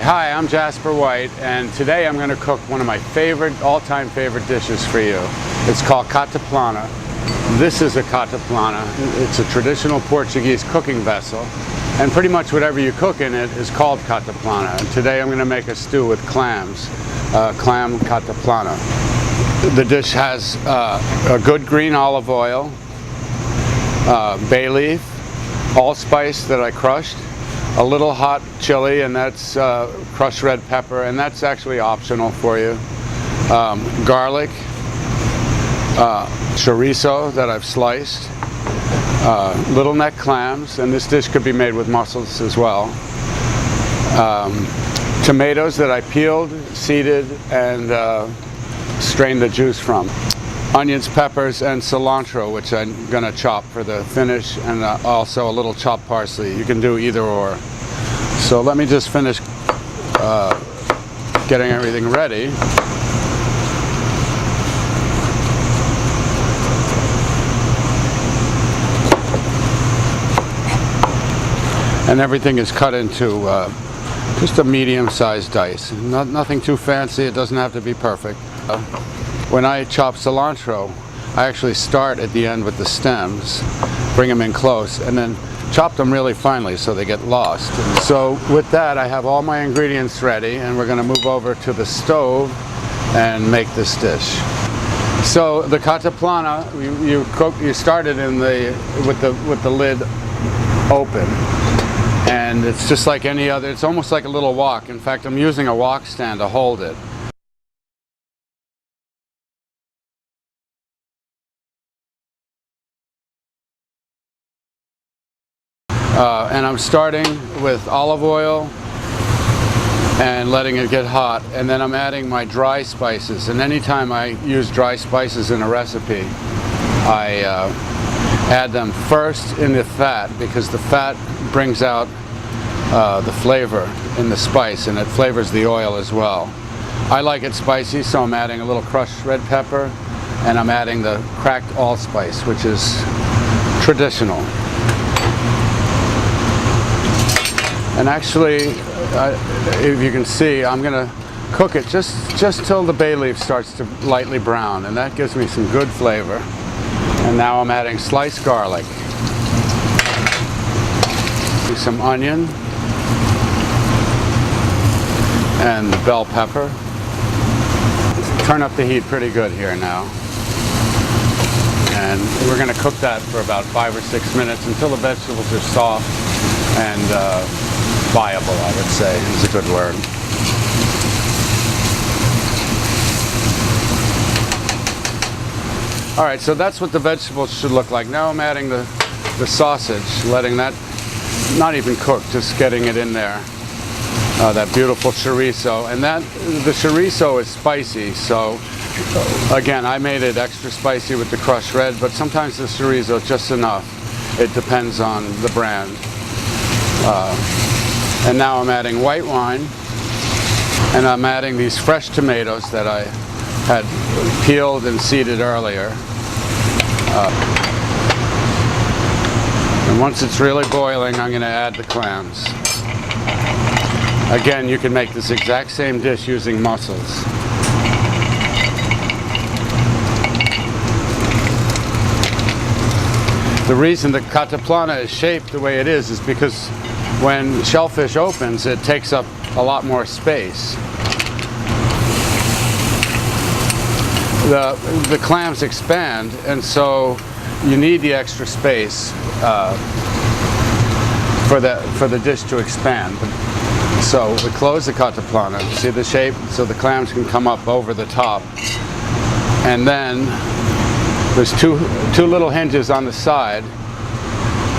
Hi, I'm Jasper White, and today I'm going to cook one of my all-time favorite dishes for you. It's called Cataplana. This is a Cataplana. It's a traditional Portuguese cooking vessel, and pretty much whatever you cook in it is called Cataplana. And today I'm going to make a stew with clams, Clam Cataplana. The dish has a good green olive oil, bay leaf, allspice that I crushed, a little hot chili, and that's crushed red pepper, and that's actually optional for you. Garlic, chorizo that I've sliced, little neck clams, and this dish could be made with mussels as well. Tomatoes that I peeled, seeded, and strained the juice from. Onions, peppers, and cilantro, which I'm going to chop for the finish, and also a little chopped parsley. You can do either or. So let me just finish getting everything ready. And everything is cut into just a medium-sized dice. Nothing too fancy. It doesn't have to be perfect. When I chop cilantro, I actually start at the end with the stems, bring them in close, and then chop them really finely so they get lost. So with that, I have all my ingredients ready, and we're going to move over to the stove and make this dish. So the Cataplana, you start it with the lid open, and it's just like any other. It's almost like a little wok. In fact, I'm using a wok stand to hold it. And I'm starting with olive oil and letting it get hot, and then I'm adding my dry spices. And anytime I use dry spices in a recipe, I add them first in the fat, because the fat brings out the flavor in the spice, and it flavors the oil as well. I like it spicy, so I'm adding a little crushed red pepper, and I'm adding the cracked allspice, which is traditional. And actually, if you can see, I'm going to cook it just till the bay leaf starts to lightly brown, and that gives me some good flavor. And now I'm adding sliced garlic, some onion, and bell pepper. Turn up the heat pretty good here now. And we're going to cook that for about 5 or 6 minutes until the vegetables are soft and viable, I would say, is a good word. All right, so that's what the vegetables should look like. Now I'm adding the sausage, letting that not even cook, just getting it in there. That beautiful chorizo, and the chorizo is spicy, so again, I made it extra spicy with the crushed red, but sometimes the chorizo is just enough. It depends on the brand. And now I'm adding white wine, and I'm adding these fresh tomatoes that I had peeled and seeded earlier. And once it's really boiling, I'm going to add the clams. Again, you can make this exact same dish using mussels. The reason the Cataplana is shaped the way it is because when shellfish opens, it takes up a lot more space. The clams expand, and so you need the extra space for the dish to expand. So we close the Cataplana. See the shape? So the clams can come up over the top. And then there's two little hinges on the side.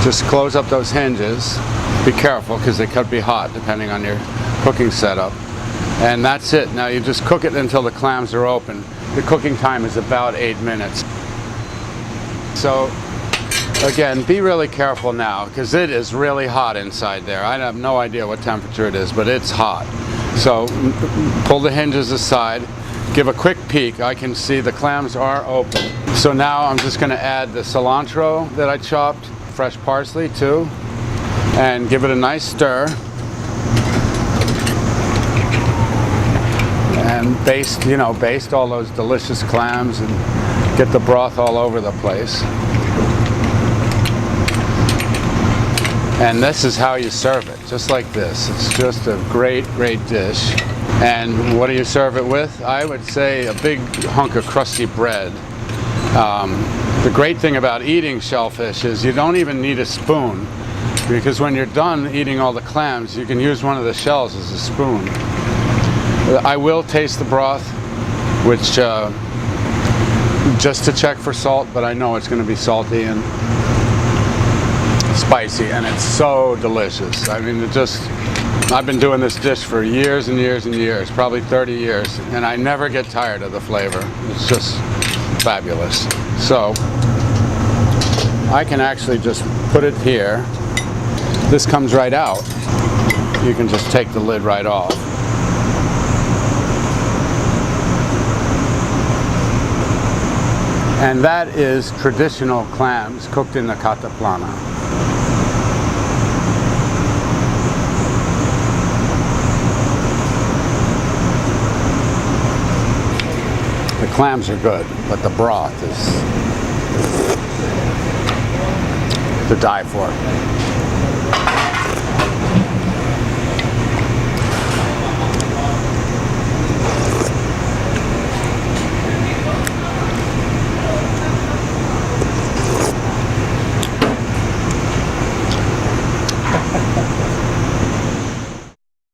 Just close up those hinges. Be careful, because they could be hot depending on your cooking setup. And that's it. Now you just cook it until the clams are open. The cooking time is about 8 minutes. So again, be really careful now, because it is really hot inside there. I have no idea what temperature it is, but it's hot. So pull the hinges aside, give a quick peek. I can see the clams are open. So now I'm just going to add the cilantro that I chopped, fresh parsley too, and give it a nice stir. and baste all those delicious clams and get the broth all over the place. And this is how you serve it, just like this. It's just a great, great dish. And what do you serve it with? I would say a big hunk of crusty bread. The great thing about eating shellfish is you don't even need a spoon, because when you're done eating all the clams, you can use one of the shells as a spoon. I will taste the broth, which just to check for salt, but I know it's going to be salty and spicy, and it's so delicious. I mean, I've been doing this dish for years and years and years, probably 30 years, and I never get tired of the flavor. It's just fabulous. So I can actually just put it here. This comes right out. You can just take the lid right off. And that is traditional clams cooked in the Cataplana. The clams are good, but the broth is to die for.